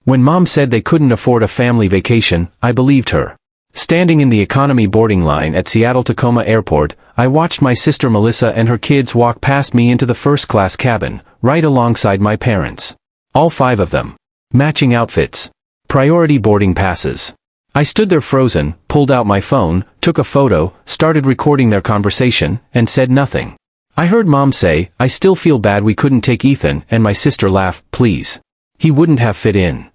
When Mom said they couldn't afford a family vacation, I believed her. Standing in the economy boarding line at Seattle-Tacoma Airport, I watched my sister Melissa and her kids walk past me into the first-class cabin, right alongside my parents. All 5 of them. Matching outfits. Priority boarding passes. I stood there frozen, pulled out my phone, took a photo, started recording their conversation, and said nothing. I heard Mom say, "I still feel bad we couldn't take Ethan," and my sister laugh, "Please. He wouldn't have fit in."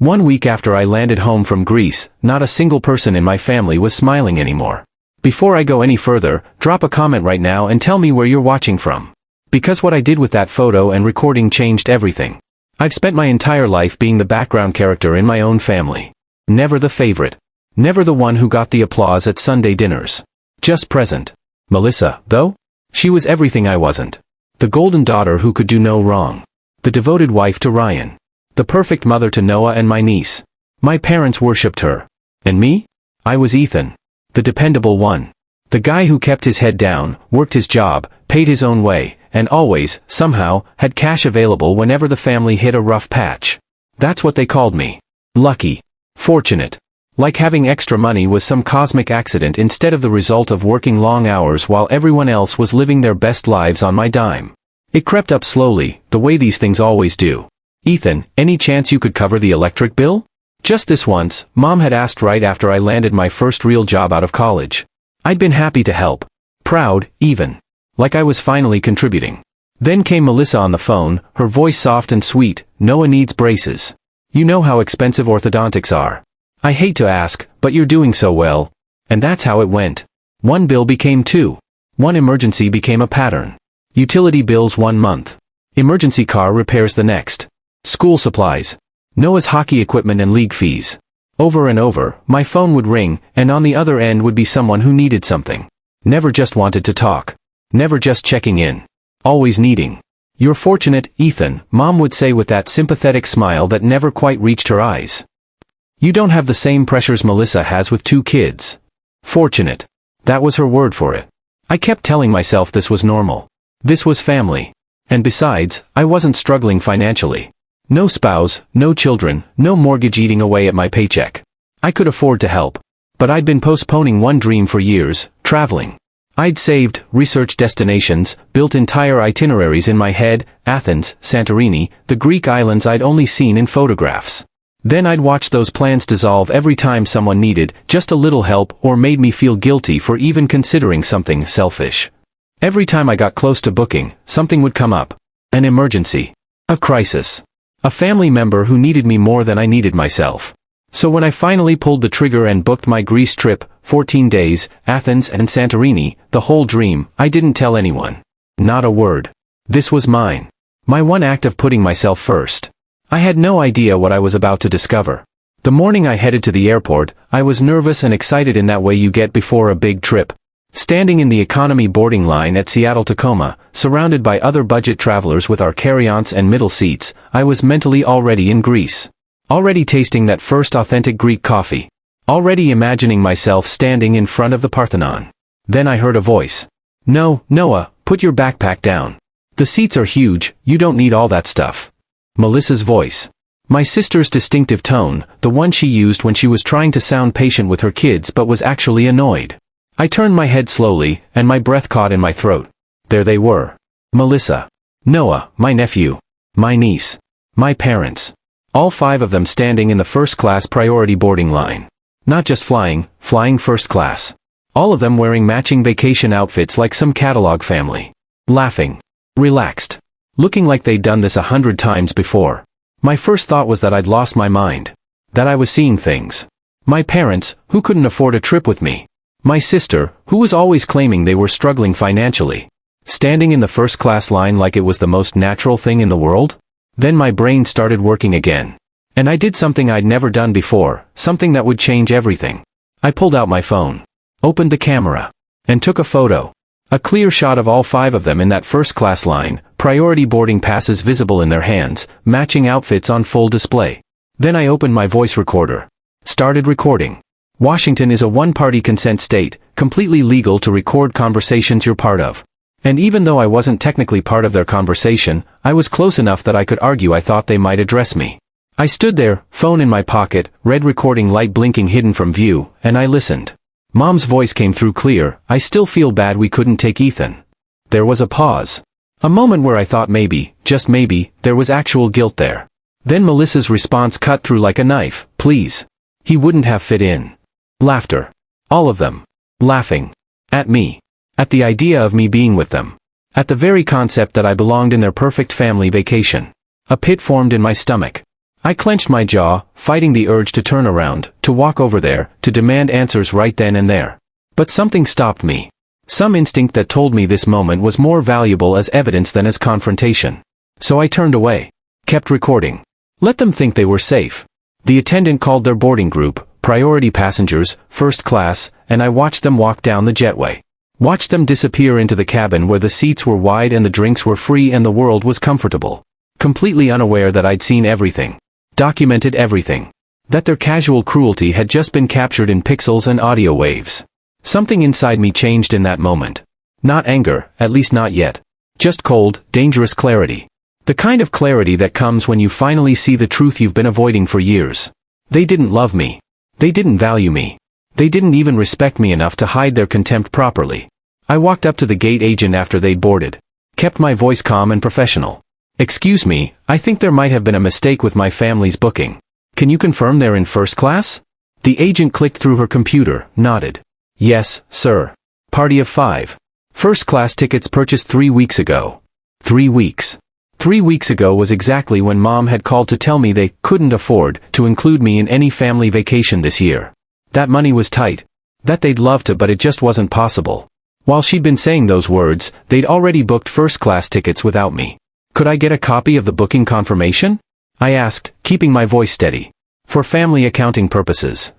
1 week after I landed home from Greece, not a single person in my family was smiling anymore. Before I go any further, drop a comment right now and tell me where you're watching from. Because what I did with that photo and recording changed everything. I've spent my entire life being the background character in my own family. Never the favorite. Never the one who got the applause at Sunday dinners. Just present. Melissa, though? She was everything I wasn't. The golden daughter who could do no wrong. The devoted wife to Ryan. The perfect mother to Noah and my niece. My parents worshipped her. And me? I was Ethan. The dependable one. The guy who kept his head down, worked his job, paid his own way, and always, somehow, had cash available whenever the family hit a rough patch. That's what they called me. Lucky. Fortunate. Like having extra money was some cosmic accident instead of the result of working long hours while everyone else was living their best lives on my dime. It crept up slowly, the way these things always do. "Ethan, any chance you could cover the electric bill?" Just this once, Mom had asked right after I landed my first real job out of college. I'd been happy to help. Proud, even. Like I was finally contributing. Then came Melissa on the phone, her voice soft and sweet. "Noah needs braces. You know how expensive orthodontics are. I hate to ask, but you're doing so well." And that's how it went. 1 bill became 2. 1 emergency became a pattern. Utility bills 1 month. Emergency car repairs the next. School supplies. Noah's hockey equipment and league fees. Over and over, my phone would ring, and on the other end would be someone who needed something. Never just wanted to talk. Never just checking in. Always needing. "You're fortunate, Ethan," Mom would say with that sympathetic smile that never quite reached her eyes. "You don't have the same pressures Melissa has with 2 kids. Fortunate." That was her word for it. I kept telling myself this was normal. This was family. And besides, I wasn't struggling financially. No spouse, no children, no mortgage eating away at my paycheck. I could afford to help. But I'd been postponing one dream for years, traveling. I'd saved, researched destinations, built entire itineraries in my head: Athens, Santorini, the Greek islands I'd only seen in photographs. Then I'd watch those plans dissolve every time someone needed just a little help or made me feel guilty for even considering something selfish. Every time I got close to booking, something would come up. An emergency. A crisis. A family member who needed me more than I needed myself. So when I finally pulled the trigger and booked my Greece trip, 14 days, Athens and Santorini, the whole dream, I didn't tell anyone. Not a word. This was mine. My one act of putting myself first. I had no idea what I was about to discover. The morning I headed to the airport, I was nervous and excited in that way you get before a big trip. Standing in the economy boarding line at Seattle-Tacoma, surrounded by other budget travelers with our carry-ons and middle seats, I was mentally already in Greece. Already tasting that first authentic Greek coffee. Already imagining myself standing in front of the Parthenon. Then I heard a voice. "No, Noah, put your backpack down. The seats are huge, you don't need all that stuff." Melissa's voice. My sister's distinctive tone, the one she used when she was trying to sound patient with her kids but was actually annoyed. I turned my head slowly, and my breath caught in my throat. There they were. Melissa. Noah, my nephew. My niece. My parents. All 5 of them standing in the first-class priority boarding line. Not just flying first class. All of them wearing matching vacation outfits like some catalog family. Laughing. Relaxed. Looking like they'd done this 100 times before. My first thought was that I'd lost my mind. That I was seeing things. My parents, who couldn't afford a trip with me. My sister, who was always claiming they were struggling financially. Standing in the first-class line like it was the most natural thing in the world? Then my brain started working again. And I did something I'd never done before, something that would change everything. I pulled out my phone. Opened the camera. And took a photo. A clear shot of all 5 of them in that first-class line, priority boarding passes visible in their hands, matching outfits on full display. Then I opened my voice recorder. Started recording. Washington is a one-party consent state, completely legal to record conversations you're part of. And even though I wasn't technically part of their conversation, I was close enough that I could argue I thought they might address me. I stood there, phone in my pocket, red recording light blinking hidden from view, and I listened. Mom's voice came through clear. "I still feel bad we couldn't take Ethan." There was a pause. A moment where I thought maybe, just maybe, there was actual guilt there. Then Melissa's response cut through like a knife. "Please. He wouldn't have fit in." Laughter. All of them. Laughing. At me. At the idea of me being with them. At the very concept that I belonged in their perfect family vacation. A pit formed in my stomach. I clenched my jaw, fighting the urge to turn around, to walk over there, to demand answers right then and there. But something stopped me. Some instinct that told me this moment was more valuable as evidence than as confrontation. So I turned away. Kept recording. Let them think they were safe. The attendant called their boarding group, priority passengers, first class, and I watched them walk down the jetway. Watched them disappear into the cabin where the seats were wide and the drinks were free and the world was comfortable. Completely unaware that I'd seen everything. Documented everything. That their casual cruelty had just been captured in pixels and audio waves. Something inside me changed in that moment. Not anger, at least not yet. Just cold, dangerous clarity. The kind of clarity that comes when you finally see the truth you've been avoiding for years. They didn't love me. They didn't value me. They didn't even respect me enough to hide their contempt properly. I walked up to the gate agent after they'd boarded. Kept my voice calm and professional. "Excuse me, I think there might have been a mistake with my family's booking. Can you confirm they're in first class?" The agent clicked through her computer, nodded. "Yes, sir. Party of 5. First class tickets purchased 3 weeks ago." 3 weeks. 3 weeks ago was exactly when Mom had called to tell me they couldn't afford to include me in any family vacation this year. That money was tight. That they'd love to, but it just wasn't possible. While she'd been saying those words, they'd already booked first class tickets without me. "Could I get a copy of the booking confirmation?" I asked, keeping my voice steady. "For family accounting purposes."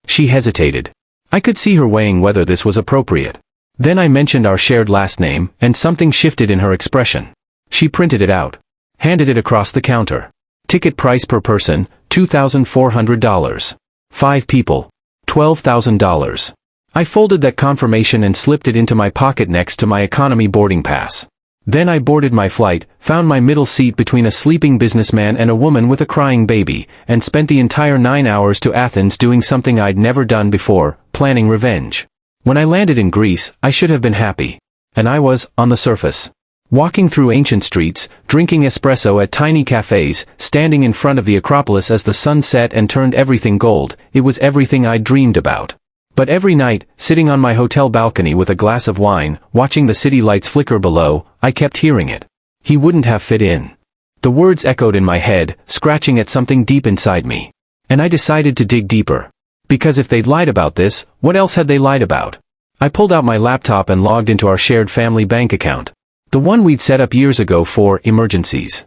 She hesitated. I could see her weighing whether this was appropriate. Then I mentioned our shared last name, and something shifted in her expression. She printed it out. Handed it across the counter. Ticket price per person, $2,400. 5 people. $12,000. I folded that confirmation and slipped it into my pocket next to my economy boarding pass. Then I boarded my flight, found my middle seat between a sleeping businessman and a woman with a crying baby, and spent the entire 9 hours to Athens doing something I'd never done before, planning revenge. When I landed in Greece, I should have been happy. And I was, on the surface. Walking through ancient streets, drinking espresso at tiny cafes, standing in front of the Acropolis as the sun set and turned everything gold, it was everything I'd dreamed about. But every night, sitting on my hotel balcony with a glass of wine, watching the city lights flicker below, I kept hearing it. He wouldn't have fit in. The words echoed in my head, scratching at something deep inside me. And I decided to dig deeper. Because if they'd lied about this, what else had they lied about? I pulled out my laptop and logged into our shared family bank account. The one we'd set up years ago for emergencies.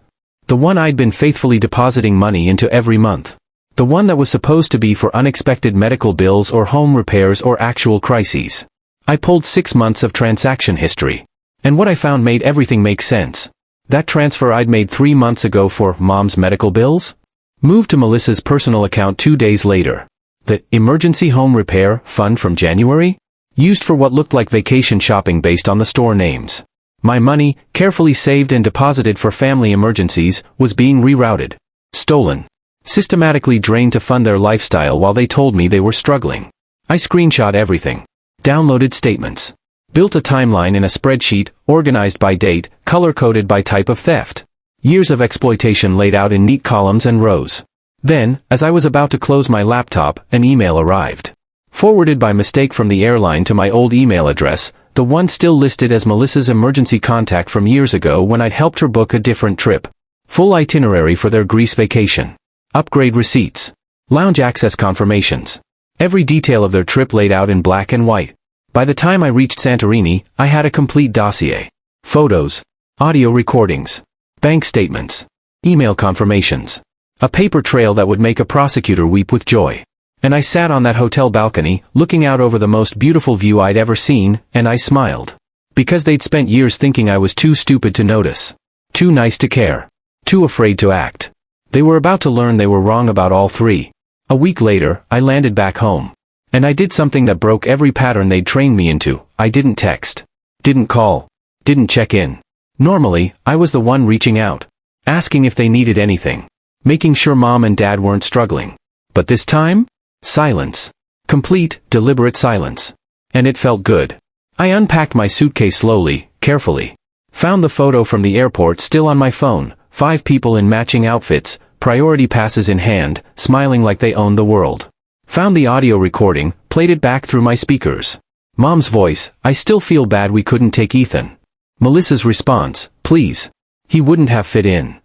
The one I'd been faithfully depositing money into every month. The one that was supposed to be for unexpected medical bills or home repairs or actual crises. I pulled 6 months of transaction history. And what I found made everything make sense. That transfer I'd made 3 months ago for Mom's medical bills? Moved to Melissa's personal account 2 days later. The emergency home repair fund from January? Used for what looked like vacation shopping based on the store names. My money, carefully saved and deposited for family emergencies, was being rerouted. Stolen. Systematically drained to fund their lifestyle while they told me they were struggling. I screenshot everything. Downloaded statements. Built a timeline in a spreadsheet, organized by date, color-coded by type of theft. Years of exploitation laid out in neat columns and rows. Then, as I was about to close my laptop, an email arrived. Forwarded by mistake from the airline to my old email address, the one still listed as Melissa's emergency contact from years ago when I'd helped her book a different trip. Full itinerary for their Greece vacation. Upgrade receipts. Lounge access confirmations. Every detail of their trip laid out in black and white. By the time I reached Santorini, I had a complete dossier. Photos. Audio recordings. Bank statements. Email confirmations. A paper trail that would make a prosecutor weep with joy. And I sat on that hotel balcony, looking out over the most beautiful view I'd ever seen, and I smiled. Because they'd spent years thinking I was too stupid to notice. Too nice to care. Too afraid to act. They were about to learn they were wrong about all 3. A week later, I landed back home. And I did something that broke every pattern they'd trained me into. I didn't text. Didn't call. Didn't check in. Normally, I was the one reaching out. Asking if they needed anything. making sure Mom and Dad weren't struggling. But this time? Silence. Complete, deliberate silence. And it felt good. I unpacked my suitcase slowly, carefully. Found the photo from the airport still on my phone, 5 people in matching outfits, priority passes in hand, smiling like they owned the world. Found the audio recording, played it back through my speakers. Mom's voice, "I still feel bad we couldn't take Ethan." Melissa's response, "Please." He wouldn't have fit in.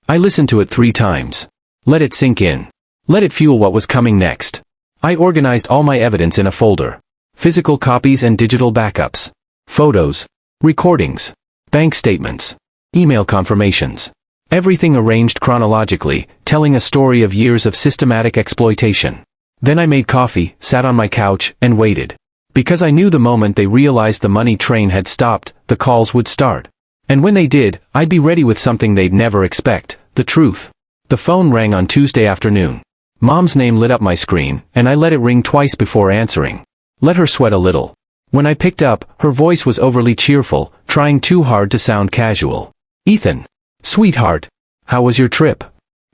I listened to it 3 times. Let it sink in. Let it fuel what was coming next. I organized all my evidence in a folder. Physical copies and digital backups. Photos. Recordings. Bank statements. Email confirmations. Everything arranged chronologically, telling a story of years of systematic exploitation. Then I made coffee, sat on my couch, and waited. Because I knew the moment they realized the money train had stopped, the calls would start. And when they did, I'd be ready with something they'd never expect, the truth. The phone rang on Tuesday afternoon. Mom's name lit up my screen, and I let it ring twice before answering. Let her sweat a little. When I picked up, her voice was overly cheerful, trying too hard to sound casual. "Ethan. Sweetheart. How was your trip?"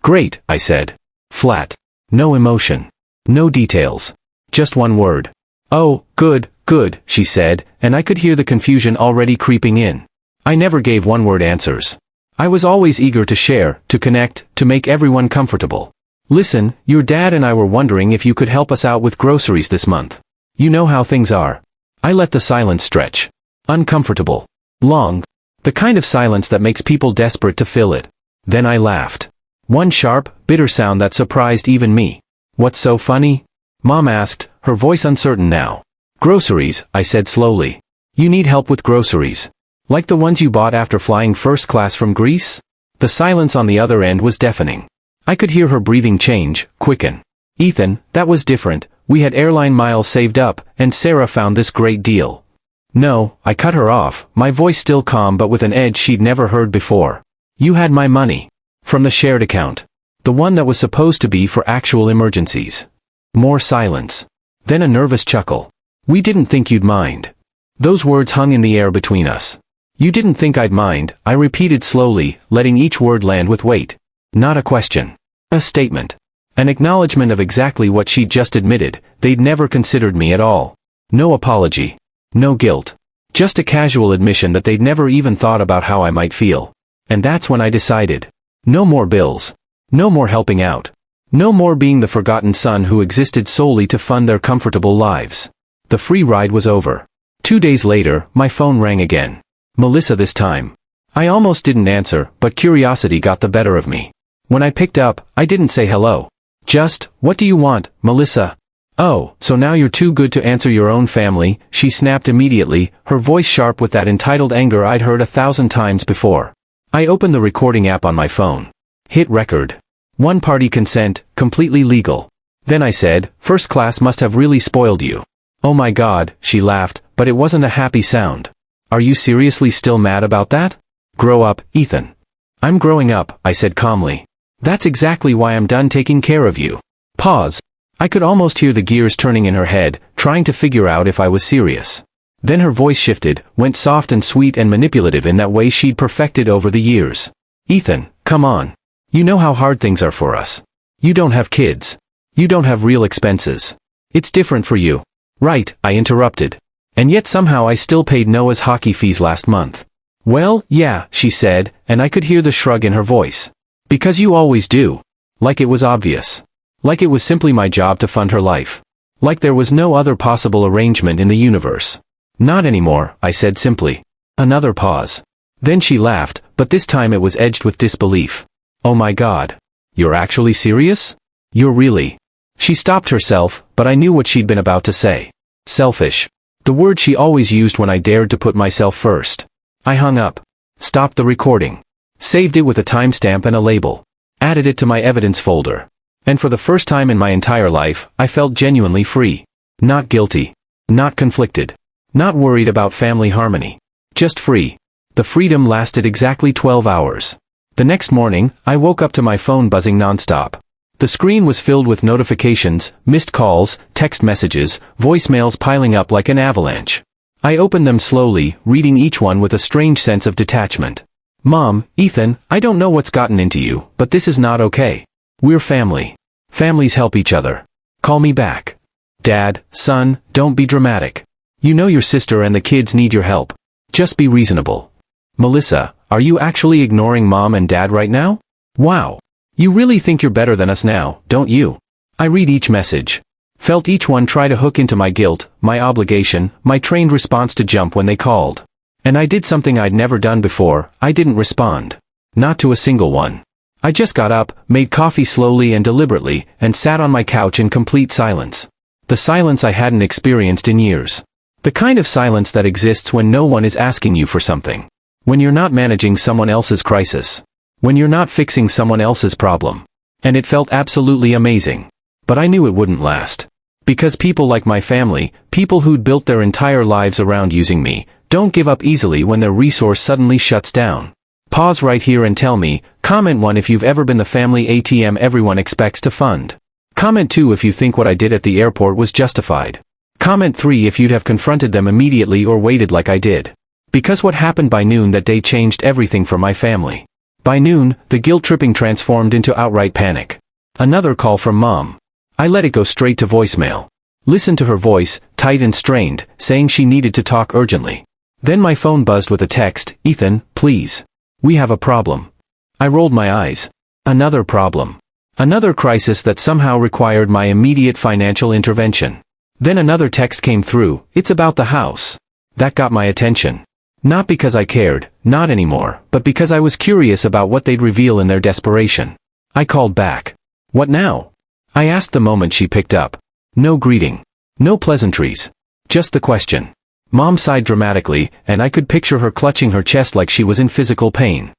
"Great," I said. Flat. No emotion. No details. Just one word. "Oh, good, good," she said, and I could hear the confusion already creeping in. I never gave one-word answers. I was always eager to share, to connect, to make everyone comfortable. "Listen, your dad and I were wondering if you could help us out with groceries this month. You know how things are." I let the silence stretch. Uncomfortable. Long. The kind of silence that makes people desperate to fill it. Then I laughed. One sharp, bitter sound that surprised even me. "What's so funny?" Mom asked, her voice uncertain now. "Groceries," I said slowly. "You need help with groceries. Like the ones you bought after flying first class from Greece?" The silence on the other end was deafening. I could hear her breathing change, quicken. "Ethan, that was different. We had airline miles saved up, and Sarah found this great deal." "No," I cut her off, my voice still calm but with an edge she'd never heard before. "You had my money. From the shared account. The one that was supposed to be for actual emergencies." More silence. Then a nervous chuckle. "We didn't think you'd mind." Those words hung in the air between us. "You didn't think I'd mind," I repeated slowly, letting each word land with weight. Not a question. A statement. An acknowledgement of exactly what she'd just admitted, they'd never considered me at all. No apology. No guilt. Just a casual admission that they'd never even thought about how I might feel. And that's when I decided. No more bills. No more helping out. No more being the forgotten son who existed solely to fund their comfortable lives. The free ride was over. 2 days later, my phone rang again. Melissa this time. I almost didn't answer, but curiosity got the better of me. When I picked up, I didn't say hello. Just, "What do you want, Melissa?" "Oh, so now you're too good to answer your own family," she snapped immediately, her voice sharp with that entitled anger I'd heard 1,000 times before. I opened the recording app on my phone. Hit record. One-party consent, completely legal. Then I said, "First class must have really spoiled you." "Oh my God," she laughed, but it wasn't a happy sound. "Are you seriously still mad about that?" "Grow up, Ethan." "I'm growing up," I said calmly. "That's exactly why I'm done taking care of you." Pause. I could almost hear the gears turning in her head, trying to figure out if I was serious. Then her voice shifted, went soft and sweet and manipulative in that way she'd perfected over the years. "Ethan, come on. You know how hard things are for us. You don't have kids. You don't have real expenses. It's different for you." "Right," I interrupted. "And yet somehow I still paid Noah's hockey fees last month." "Well, yeah," she said, and I could hear the shrug in her voice. "Because you always do." Like it was obvious. Like it was simply my job to fund her life. Like there was no other possible arrangement in the universe. "Not anymore," I said simply. Another pause. Then she laughed, but this time it was edged with disbelief. "Oh my God. You're actually serious? You're really..." She stopped herself, but I knew what she'd been about to say. Selfish. The word she always used when I dared to put myself first. I hung up. Stopped the recording. Saved it with a timestamp and a label. Added it to my evidence folder. And for the first time in my entire life, I felt genuinely free. Not guilty. Not conflicted. Not worried about family harmony. Just free. The freedom lasted exactly 12 hours. The next morning, I woke up to my phone buzzing nonstop. The screen was filled with notifications, missed calls, text messages, voicemails piling up like an avalanche. I opened them slowly, reading each one with a strange sense of detachment. "Mom, Ethan, I don't know what's gotten into you, but this is not okay. We're family. Families help each other. Call me back. Dad, son, don't be dramatic. You know your sister and the kids need your help. Just be reasonable. Melissa, are you actually ignoring mom and dad right now? Wow. You really think you're better than us now, don't you? I read each message. Felt each one try to hook into my guilt, my obligation, my trained response to jump when they called. And I did something I'd never done before, I didn't respond. Not to a single one. I just got up, made coffee slowly and deliberately, and sat on my couch in complete silence. The silence I hadn't experienced in years. The kind of silence that exists when no one is asking you for something. When you're not managing someone else's crisis. When you're not fixing someone else's problem. And it felt absolutely amazing. But I knew it wouldn't last. Because people like my family, people who'd built their entire lives around using me, don't give up easily when their resource suddenly shuts down. Pause right here and tell me, comment 1 if you've ever been the family ATM everyone expects to fund. Comment 2 if you think what I did at the airport was justified. Comment 3 if you'd have confronted them immediately or waited like I did. Because what happened by noon that day changed everything for my family. By noon, the guilt-tripping transformed into outright panic. Another call from mom. I let it go straight to voicemail. Listened to her voice, tight and strained, saying she needed to talk urgently. Then my phone buzzed with a text, Ethan, please. We have a problem. I rolled my eyes. Another problem. Another crisis that somehow required my immediate financial intervention. Then another text came through, it's about the house. That got my attention. Not because I cared, not anymore, but because I was curious about what they'd reveal in their desperation. I called back. What now? I asked the moment she picked up. No greeting. No pleasantries. Just the question. Mom sighed dramatically, and I could picture her clutching her chest like she was in physical pain.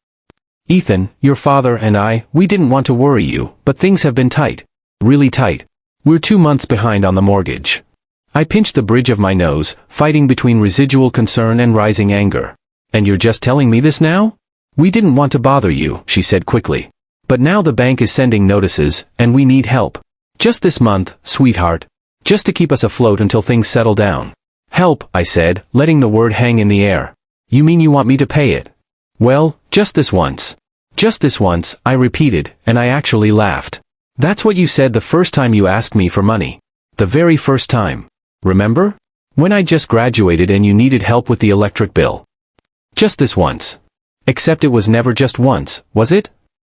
Ethan, your father and I, we didn't want to worry you, but things have been tight. Really tight. We're 2 months behind on the mortgage. I pinched the bridge of my nose, fighting between residual concern and rising anger. And you're just telling me this now? We didn't want to bother you, she said quickly. But now the bank is sending notices, and we need help. Just this month, sweetheart. Just to keep us afloat until things settle down. Help, I said, letting the word hang in the air. You mean you want me to pay it? Well, just this once. Just this once, I repeated, and I actually laughed. That's what you said the first time you asked me for money. The very first time. Remember? When I just graduated and you needed help with the electric bill. Just this once. Except it was never just once, was it?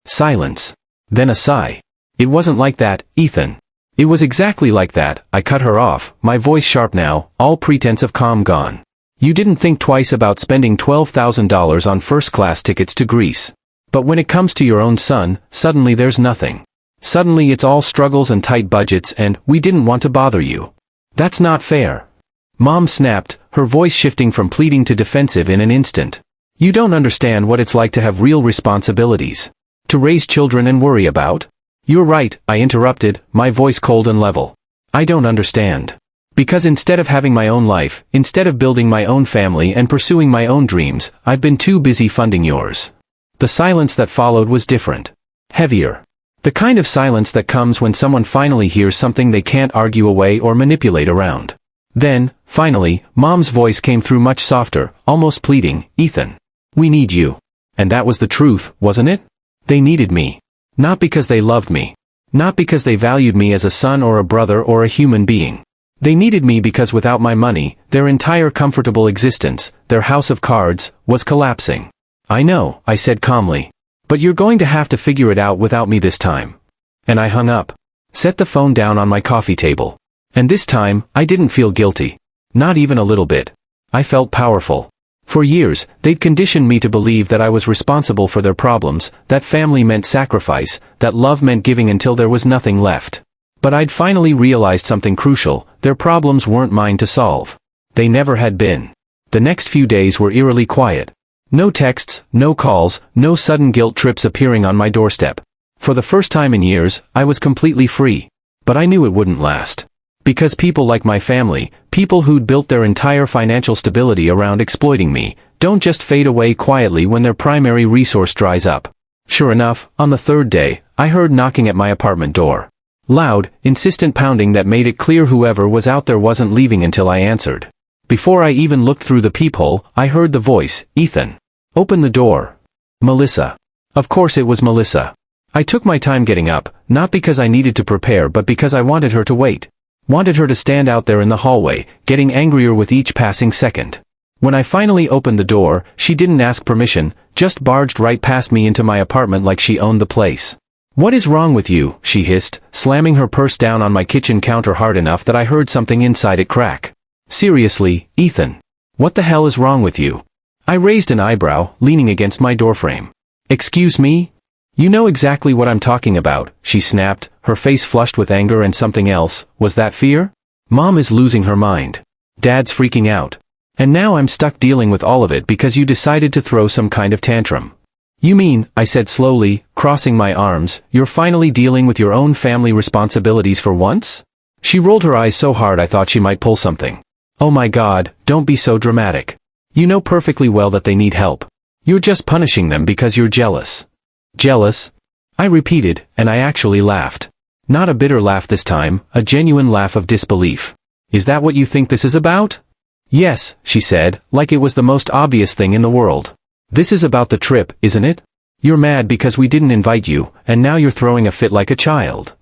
Silence. Then a sigh. It wasn't like that, Ethan. It was exactly like that, I cut her off, my voice sharp now, all pretense of calm gone. You didn't think twice about spending $12,000 on first-class tickets to Greece. But when it comes to your own son, suddenly there's nothing. Suddenly it's all struggles and tight budgets and, we didn't want to bother you. That's not fair. Mom snapped, her voice shifting from pleading to defensive in an instant. You don't understand what it's like to have real responsibilities. To raise children and worry about? You're right, I interrupted, my voice cold and level. I don't understand. Because instead of having my own life, instead of building my own family and pursuing my own dreams, I've been too busy funding yours. The silence that followed was different. Heavier. The kind of silence that comes when someone finally hears something they can't argue away or manipulate around. Then, finally, Mom's voice came through much softer, almost pleading, Ethan. We need you. And that was the truth, wasn't it? They needed me. Not because they loved me. Not because they valued me as a son or a brother or a human being. They needed me because without my money, their entire comfortable existence, their house of cards, was collapsing. I know, I said calmly. But you're going to have to figure it out without me this time. And I hung up. Set the phone down on my coffee table. And this time, I didn't feel guilty. Not even a little bit. I felt powerful. For years, they'd conditioned me to believe that I was responsible for their problems, that family meant sacrifice, that love meant giving until there was nothing left. But I'd finally realized something crucial, their problems weren't mine to solve. They never had been. The next few days were eerily quiet. No texts, no calls, no sudden guilt trips appearing on my doorstep. For the first time in years, I was completely free. But I knew it wouldn't last. Because people like my family, people who'd built their entire financial stability around exploiting me, don't just fade away quietly when their primary resource dries up. Sure enough, on the third day, I heard knocking at my apartment door. Loud, insistent pounding that made it clear whoever was out there wasn't leaving until I answered. Before I even looked through the peephole, I heard the voice, Ethan. Open the door. Melissa. Of course it was Melissa. I took my time getting up, not because I needed to prepare but because I wanted her to wait. Wanted her to stand out there in the hallway, getting angrier with each passing second. When I finally opened the door, she didn't ask permission, just barged right past me into my apartment like she owned the place. "What is wrong with you?" she hissed, slamming her purse down on my kitchen counter hard enough that I heard something inside it crack. "Seriously, Ethan. What the hell is wrong with you?" I raised an eyebrow, leaning against my doorframe. "Excuse me? You know exactly what I'm talking about," she snapped, her face flushed with anger and something else. Was that fear? Mom is losing her mind. Dad's freaking out. And now I'm stuck dealing with all of it because you decided to throw some kind of tantrum. "You mean," I said slowly, crossing my arms, "you're finally dealing with your own family responsibilities for once?" She rolled her eyes so hard I thought she might pull something. "Oh my God, don't be so dramatic. You know perfectly well that they need help. You're just punishing them because you're jealous." "Jealous?" I repeated, and I actually laughed. Not a bitter laugh this time, a genuine laugh of disbelief. "Is that what you think this is about?" "Yes," she said, like it was the most obvious thing in the world. "This is about the trip, isn't it? You're mad because we didn't invite you, and now you're throwing a fit like a child."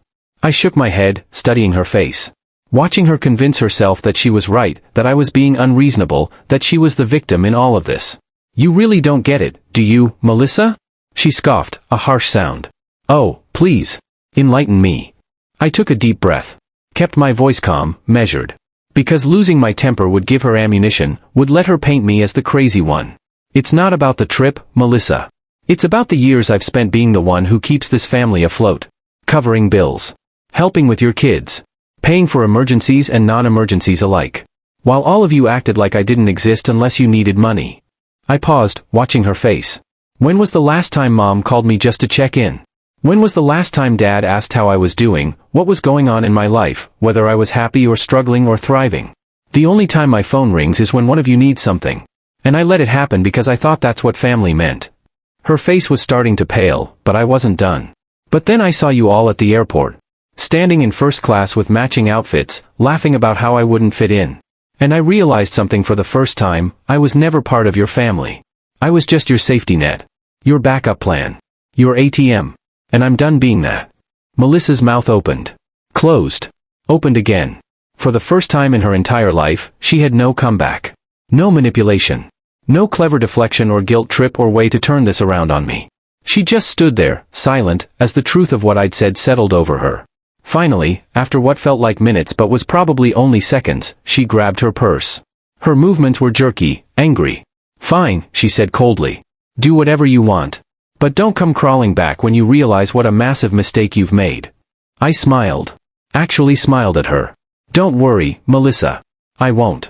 I shook my head, studying her face. Watching her convince herself that she was right, that I was being unreasonable, that she was the victim in all of this. "You really don't get it, do you, Melissa?" She scoffed, a harsh sound. "Oh, please. Enlighten me." I took a deep breath. Kept my voice calm, measured. Because losing my temper would give her ammunition, would let her paint me as the crazy one. "It's not about the trip, Melissa. It's about the years I've spent being the one who keeps this family afloat. Covering bills. Helping with your kids. Paying for emergencies and non-emergencies alike. While all of you acted like I didn't exist unless you needed money." I paused, watching her face. "When was the last time Mom called me just to check in? When was the last time Dad asked how I was doing, what was going on in my life, whether I was happy or struggling or thriving? The only time my phone rings is when one of you needs something. And I let it happen because I thought that's what family meant." Her face was starting to pale, but I wasn't done. "But then I saw you all at the airport. Standing in first class with matching outfits, laughing about how I wouldn't fit in. And I realized something for the first time. I was never part of your family. I was just your safety net. Your backup plan. Your ATM. And I'm done being that." Melissa's mouth opened. Closed. Opened again. For the first time in her entire life, she had no comeback. No manipulation. No clever deflection or guilt trip or way to turn this around on me. She just stood there, silent, as the truth of what I'd said settled over her. Finally, after what felt like minutes but was probably only seconds, she grabbed her purse. Her movements were jerky, angry. "Fine," she said coldly. "Do whatever you want. But don't come crawling back when you realize what a massive mistake you've made." I smiled. Actually smiled at her. "Don't worry, Melissa. I won't."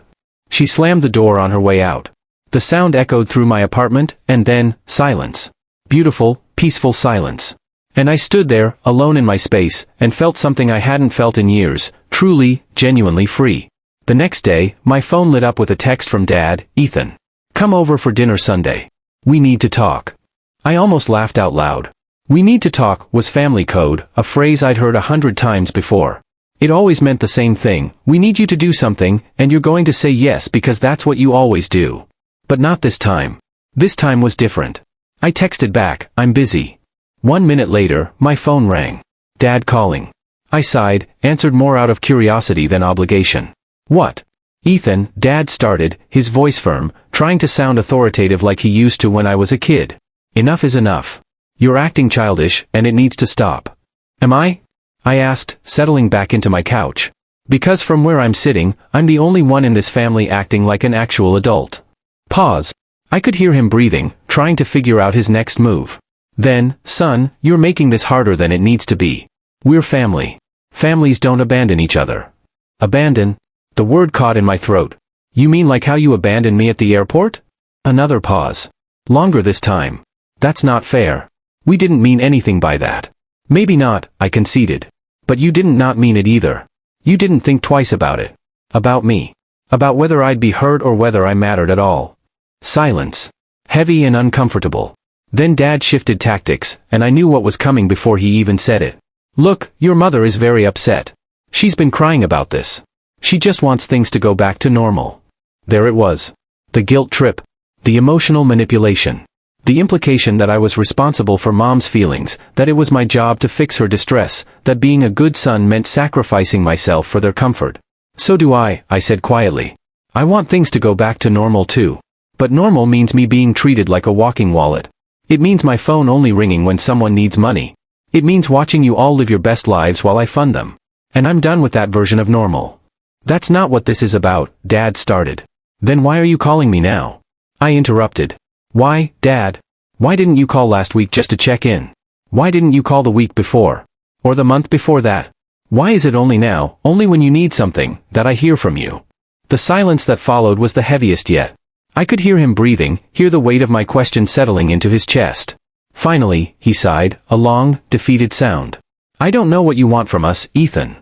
She slammed the door on her way out. The sound echoed through my apartment, and then, silence. Beautiful, peaceful silence. And I stood there, alone in my space, and felt something I hadn't felt in years, truly, genuinely free. The next day, my phone lit up with a text from Dad. "Ethan. Come over for dinner Sunday. We need to talk." I almost laughed out loud. "We need to talk" was family code, a phrase I'd heard 100 times before. It always meant the same thing. We need you to do something, and you're going to say yes because that's what you always do. But not this time. This time was different. I texted back, "I'm busy." 1 minute later, my phone rang. Dad calling. I sighed, answered more out of curiosity than obligation. "What?" "Ethan," Dad started, his voice firm, trying to sound authoritative like he used to when I was a kid. "Enough is enough. You're acting childish, and it needs to stop." "Am I?" I asked, settling back into my couch. Because from where I'm sitting, I'm the only one in this family acting like an actual adult. Pause. I could hear him breathing, trying to figure out his next move. Then, "Son, you're making this harder than it needs to be. We're family. Families don't abandon each other." "Abandon?" The word caught in my throat. "You mean like how you abandoned me at the airport?" Another pause. Longer this time. "That's not fair. We didn't mean anything by that." "Maybe not," I conceded. "But you didn't not mean it either. You didn't think twice about it. About me. About whether I'd be hurt or whether I mattered at all." Silence. Heavy and uncomfortable. Then Dad shifted tactics, and I knew what was coming before he even said it. "Look, your mother is very upset. She's been crying about this. She just wants things to go back to normal." There it was. The guilt trip. The emotional manipulation. The implication that I was responsible for Mom's feelings, that it was my job to fix her distress, that being a good son meant sacrificing myself for their comfort. So do I said quietly. I want things to go back to normal too. But normal means me being treated like a walking wallet. It means my phone only ringing when someone needs money. It means watching you all live your best lives while I fund them. And I'm done with that version of normal. That's not what this is about, Dad started. Then why are you calling me now? I interrupted. Why, Dad? Why didn't you call last week just to check in? Why didn't you call the week before? Or the month before that? Why is it only now, only when you need something, that I hear from you? The silence that followed was the heaviest yet. I could hear him breathing, hear the weight of my question settling into his chest. Finally, he sighed, a long, defeated sound. I don't know what you want from us, Ethan.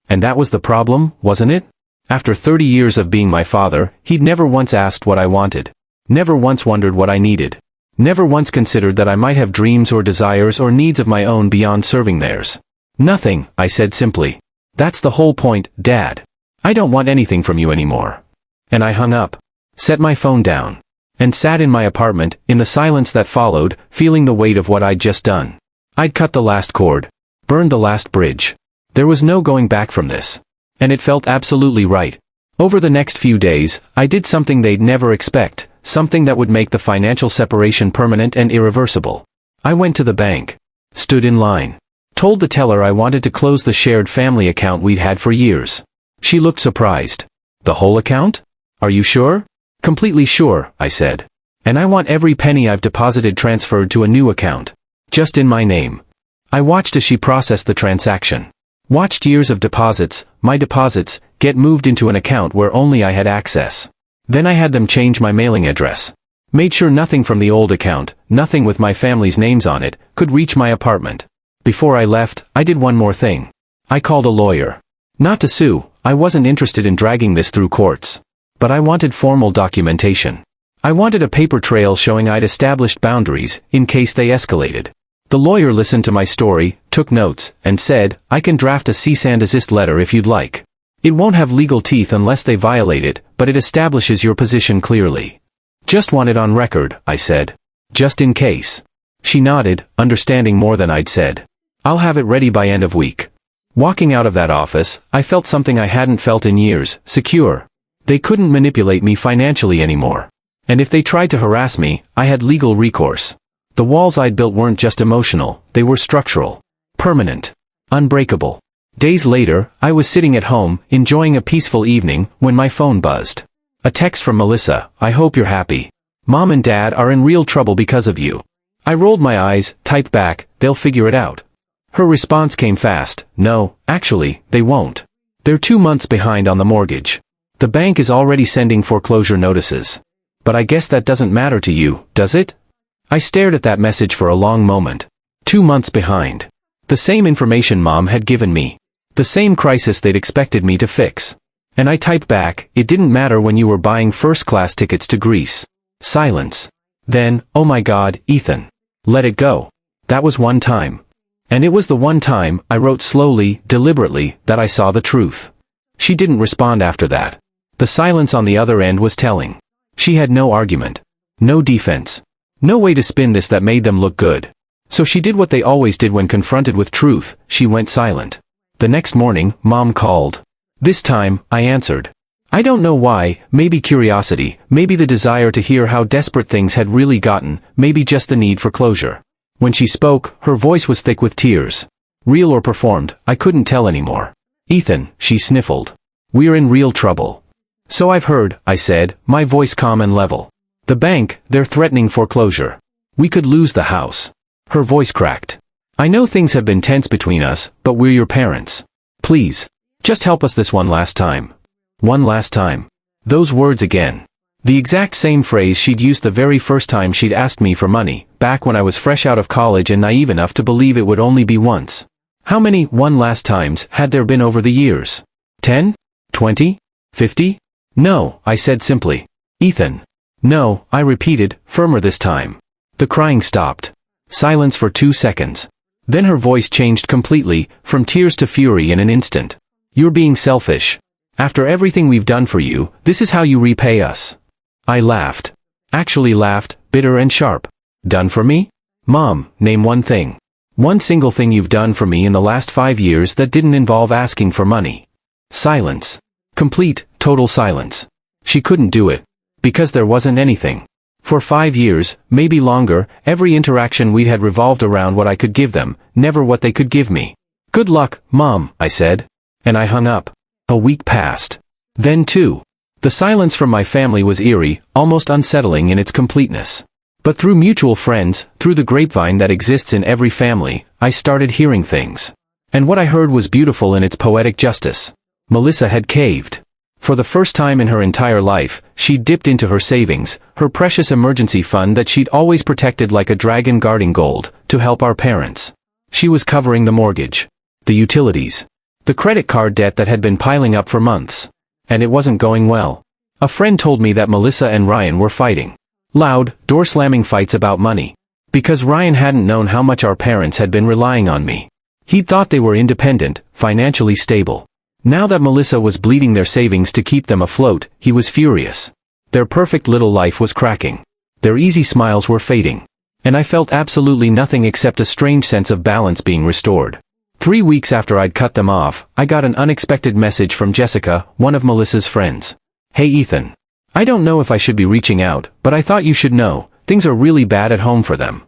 And that was the problem, wasn't it? After 30 years of being my father, he'd never once asked what I wanted. Never once wondered what I needed. Never once considered that I might have dreams or desires or needs of my own beyond serving theirs. Nothing, I said simply. That's the whole point, Dad. I don't want anything from you anymore. And I hung up, set my phone down, and sat in my apartment, in the silence that followed, feeling the weight of what I'd just done. I'd cut the last cord, burned the last bridge. There was no going back from this. And it felt absolutely right. Over the next few days, I did something they'd never expect, something that would make the financial separation permanent and irreversible. I went to the bank, stood in line, told the teller I wanted to close the shared family account we'd had for years. She looked surprised. The whole account? Are you sure? Completely sure, I said. And I want every penny I've deposited transferred to a new account. Just in my name. I watched as she processed the transaction. Watched years of deposits, my deposits, get moved into an account where only I had access. Then I had them change my mailing address. Made sure nothing from the old account, nothing with my family's names on it, could reach my apartment. Before I left, I did one more thing. I called a lawyer. Not to sue, I wasn't interested in dragging this through courts. But I wanted formal documentation. I wanted a paper trail showing I'd established boundaries, in case they escalated. The lawyer listened to my story, took notes, and said, I can draft a cease and desist letter if you'd like. It won't have legal teeth unless they violate it, but it establishes your position clearly. Just want it on record, I said. Just in case. She nodded, understanding more than I'd said. I'll have it ready by end of week. Walking out of that office, I felt something I hadn't felt in years, secure. They couldn't manipulate me financially anymore. And if they tried to harass me, I had legal recourse. The walls I'd built weren't just emotional, they were structural. Permanent. Unbreakable. Days later, I was sitting at home, enjoying a peaceful evening, when my phone buzzed. A text from Melissa, I hope you're happy. Mom and Dad are in real trouble because of you. I rolled my eyes, typed back, they'll figure it out. Her response came fast, no, actually, they won't. They're 2 months behind on the mortgage. The bank is already sending foreclosure notices. But I guess that doesn't matter to you, does it? I stared at that message for a long moment. 2 months behind. The same information Mom had given me. The same crisis they'd expected me to fix. And I typed back, it didn't matter when you were buying first-class tickets to Greece. Silence. Then, oh my God, Ethan. Let it go. That was one time. And it was the one time, I wrote slowly, deliberately, that I saw the truth. She didn't respond after that. The silence on the other end was telling. She had no argument. No defense. No way to spin this that made them look good. So she did what they always did when confronted with truth, she went silent. The next morning, Mom called. This time, I answered. I don't know why, maybe curiosity, maybe the desire to hear how desperate things had really gotten, maybe just the need for closure. When she spoke, her voice was thick with tears. Real or performed, I couldn't tell anymore. Ethan, she sniffled. We're in real trouble. So I've heard, I said, my voice calm and level. The bank, they're threatening foreclosure. We could lose the house. Her voice cracked. I know things have been tense between us, but we're your parents. Please. Just help us this one last time. One last time. Those words again. The exact same phrase she'd used the very first time she'd asked me for money, back when I was fresh out of college and naive enough to believe it would only be once. How many one last times had there been over the years? 10? 20? 50? No, I said simply. Ethan. No, I repeated, firmer this time. The crying stopped. Silence for 2 seconds. Then her voice changed completely, from tears to fury in an instant. You're being selfish. After everything we've done for you, this is how you repay us. I laughed. Actually laughed, bitter and sharp. Done for me? Mom, name one thing. One single thing you've done for me in the last 5 years that didn't involve asking for money. Silence. Complete, total silence. She couldn't do it. Because there wasn't anything. For 5 years, maybe longer, every interaction we'd had revolved around what I could give them, never what they could give me. Good luck, Mom, I said. And I hung up. A week passed. Then 2. The silence from my family was eerie, almost unsettling in its completeness. But through mutual friends, through the grapevine that exists in every family, I started hearing things. And what I heard was beautiful in its poetic justice. Melissa had caved. For the first time in her entire life, she'd dipped into her savings, her precious emergency fund that she'd always protected like a dragon guarding gold, to help our parents. She was covering the mortgage, the utilities, the credit card debt that had been piling up for months. And it wasn't going well. A friend told me that Melissa and Ryan were fighting. Loud, door-slamming fights about money. Because Ryan hadn't known how much our parents had been relying on me. He'd thought they were independent, financially stable. Now that Melissa was bleeding their savings to keep them afloat, he was furious. Their perfect little life was cracking. Their easy smiles were fading. And I felt absolutely nothing except a strange sense of balance being restored. 3 weeks after I'd cut them off, I got an unexpected message from Jessica, one of Melissa's friends. Hey Ethan. I don't know if I should be reaching out, but I thought you should know, things are really bad at home for them.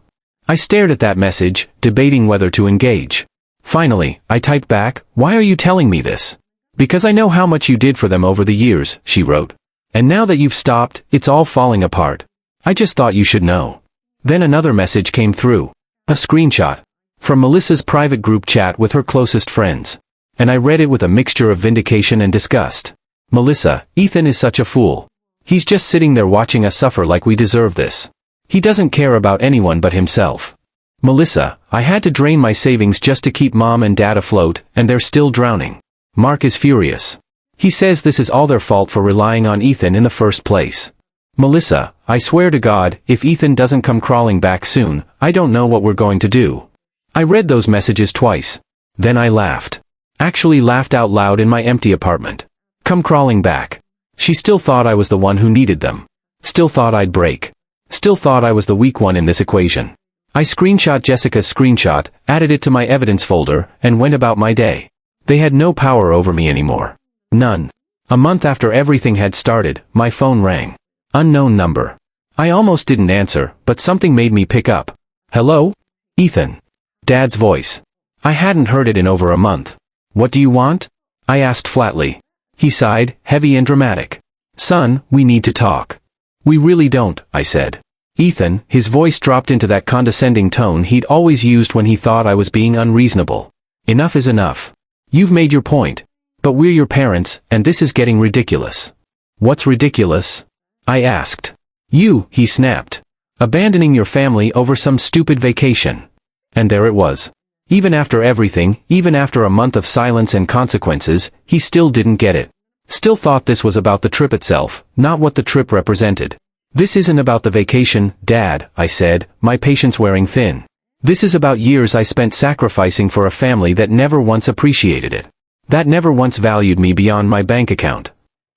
I stared at that message, debating whether to engage. Finally, I typed back, why are you telling me this? Because I know how much you did for them over the years, she wrote. And now that you've stopped, it's all falling apart. I just thought you should know. Then another message came through. A screenshot. From Melissa's private group chat with her closest friends. And I read it with a mixture of vindication and disgust. Melissa, Ethan is such a fool. He's just sitting there watching us suffer like we deserve this. He doesn't care about anyone but himself. Melissa, I had to drain my savings just to keep Mom and Dad afloat, and they're still drowning. Mark is furious. He says this is all their fault for relying on Ethan in the first place. Melissa, I swear to God, if Ethan doesn't come crawling back soon, I don't know what we're going to do. I read those messages twice. Then I laughed. Actually laughed out loud in my empty apartment. Come crawling back. She still thought I was the one who needed them. Still thought I'd break. Still thought I was the weak one in this equation. I screenshot Jessica's screenshot, added it to my evidence folder, and went about my day. They had no power over me anymore. None. A month after everything had started, my phone rang. Unknown number. I almost didn't answer, but something made me pick up. Hello? Ethan. Dad's voice. I hadn't heard it in over a month. What do you want? I asked flatly. He sighed, heavy and dramatic. Son, we need to talk. We really don't, I said. Ethan, his voice dropped into that condescending tone he'd always used when he thought I was being unreasonable. Enough is enough. You've made your point. But we're your parents, and this is getting ridiculous. What's ridiculous? I asked. You, he snapped. Abandoning your family over some stupid vacation. And there it was. Even after everything, even after a month of silence and consequences, he still didn't get it. Still thought this was about the trip itself, not what the trip represented. This isn't about the vacation, Dad, I said, my patience wearing thin. This is about years I spent sacrificing for a family that never once appreciated it. That never once valued me beyond my bank account.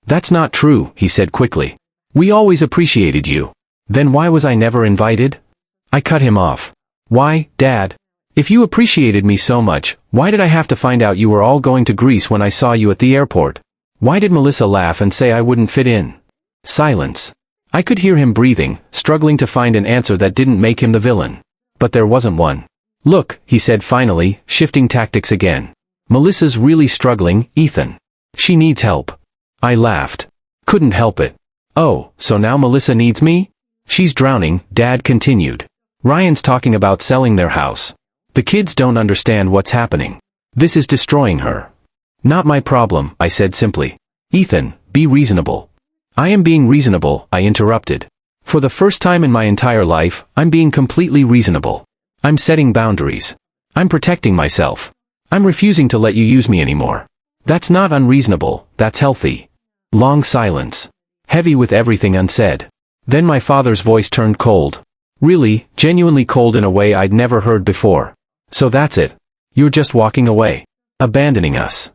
That's not true, he said quickly. We always appreciated you. Then why was I never invited? I cut him off. Why, Dad? If you appreciated me so much, why did I have to find out you were all going to Greece when I saw you at the airport? Why did Melissa laugh and say I wouldn't fit in? Silence. I could hear him breathing, struggling to find an answer that didn't make him the villain. But there wasn't one. Look, he said finally, shifting tactics again. Melissa's really struggling, Ethan. She needs help. I laughed. Couldn't help it. Oh, so now Melissa needs me? She's drowning, Dad continued. Ryan's talking about selling their house. The kids don't understand what's happening. This is destroying her. Not my problem, I said simply. Ethan, be reasonable. I am being reasonable, I interrupted. For the first time in my entire life, I'm being completely reasonable. I'm setting boundaries. I'm protecting myself. I'm refusing to let you use me anymore. That's not unreasonable, that's healthy. Long silence. Heavy with everything unsaid. Then my father's voice turned cold. Really, genuinely cold in a way I'd never heard before. So that's it. You're just walking away. Abandoning us.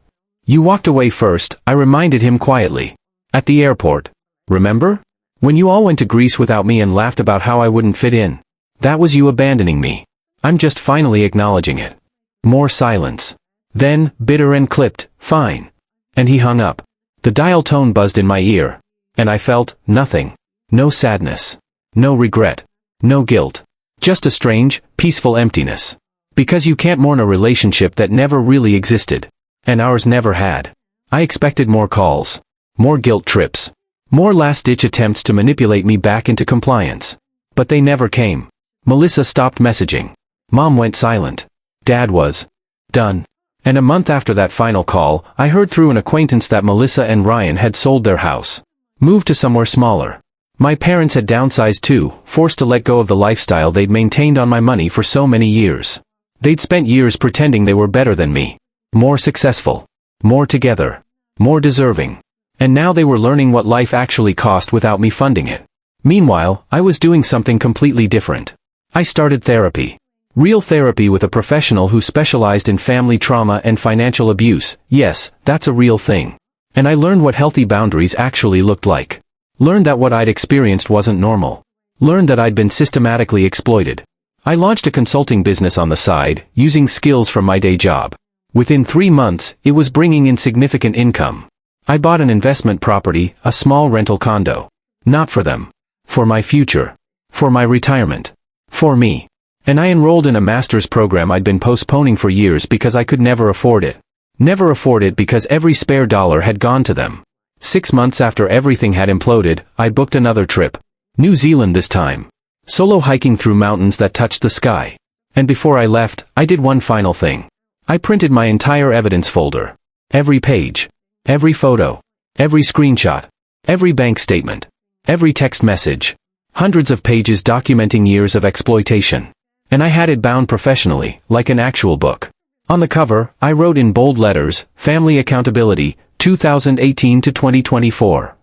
You walked away first, I reminded him quietly. At the airport. Remember? When you all went to Greece without me and laughed about how I wouldn't fit in. That was you abandoning me. I'm just finally acknowledging it. More silence. Then, bitter and clipped, fine. And he hung up. The dial tone buzzed in my ear. And I felt nothing. No sadness. No regret. No guilt. Just a strange, peaceful emptiness. Because you can't mourn a relationship that never really existed. And ours never had. I expected more calls. More guilt trips. More last-ditch attempts to manipulate me back into compliance. But they never came. Melissa stopped messaging. Mom went silent. Dad was done. And a month after that final call, I heard through an acquaintance that Melissa and Ryan had sold their house. Moved to somewhere smaller. My parents had downsized too, forced to let go of the lifestyle they'd maintained on my money for so many years. They'd spent years pretending they were better than me. More successful. More together. More deserving. And now they were learning what life actually cost without me funding it. Meanwhile, I was doing something completely different. I started therapy. Real therapy with a professional who specialized in family trauma and financial abuse. Yes, that's a real thing. And I learned what healthy boundaries actually looked like. Learned that what I'd experienced wasn't normal. Learned that I'd been systematically exploited. I launched a consulting business on the side, using skills from my day job. Within 3 months, it was bringing in significant income. I bought an investment property, a small rental condo. Not for them. For my future. For my retirement. For me. And I enrolled in a master's program I'd been postponing for years because I could never afford it. Never afford it because every spare dollar had gone to them. 6 months after everything had imploded, I booked another trip. New Zealand this time. Solo hiking through mountains that touched the sky. And before I left, I did one final thing. I printed my entire evidence folder. Every page. Every photo. Every screenshot. Every bank statement. Every text message. Hundreds of pages documenting years of exploitation. And I had it bound professionally, like an actual book. On the cover, I wrote in bold letters, Family Accountability, 2018 to 2024.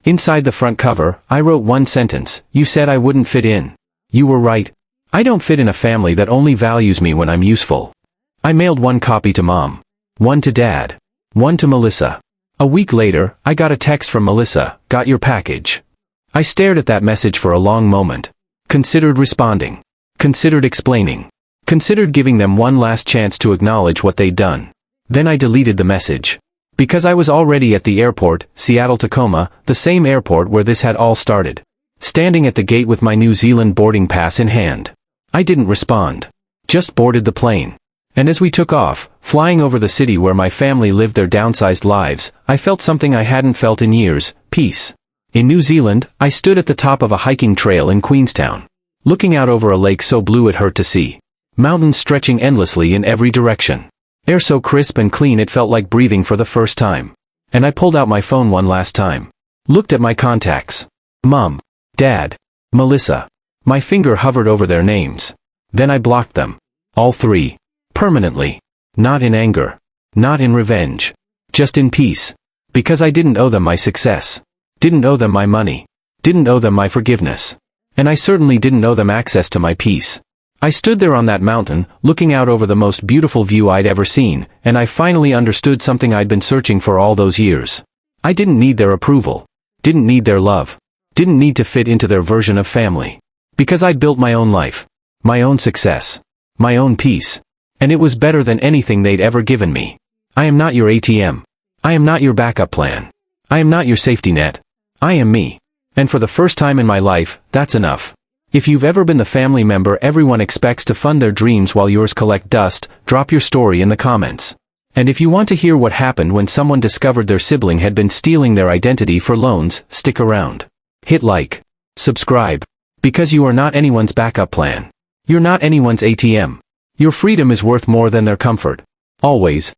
Inside the front cover, I wrote one sentence, You said I wouldn't fit in. You were right. I don't fit in a family that only values me when I'm useful. I mailed one copy to Mom. One to Dad. One to Melissa. A week later, I got a text from Melissa, Got your package. I stared at that message for a long moment. Considered responding. Considered explaining. Considered giving them one last chance to acknowledge what they'd done. Then I deleted the message. Because I was already at the airport, Seattle-Tacoma, the same airport where this had all started. Standing at the gate with my New Zealand boarding pass in hand. I didn't respond. Just boarded the plane. And as we took off, flying over the city where my family lived their downsized lives, I felt something I hadn't felt in years, peace. In New Zealand, I stood at the top of a hiking trail in Queenstown. Looking out over a lake so blue it hurt to see. Mountains stretching endlessly in every direction. Air so crisp and clean it felt like breathing for the first time. And I pulled out my phone one last time. Looked at my contacts. Mom. Dad. Melissa. My finger hovered over their names. Then I blocked them. All 3. Permanently. Not in anger. Not in revenge. Just in peace. Because I didn't owe them my success. Didn't owe them my money. Didn't owe them my forgiveness. And I certainly didn't owe them access to my peace. I stood there on that mountain, looking out over the most beautiful view I'd ever seen, and I finally understood something I'd been searching for all those years. I didn't need their approval. Didn't need their love. Didn't need to fit into their version of family. Because I'd built my own life. My own success. My own peace. And it was better than anything they'd ever given me. I am not your ATM. I am not your backup plan. I am not your safety net. I am me. And for the first time in my life, that's enough. If you've ever been the family member everyone expects to fund their dreams while yours collect dust, drop your story in the comments. And if you want to hear what happened when someone discovered their sibling had been stealing their identity for loans, stick around. Hit like. Subscribe. Because you are not anyone's backup plan. You're not anyone's ATM. Your freedom is worth more than their comfort. Always.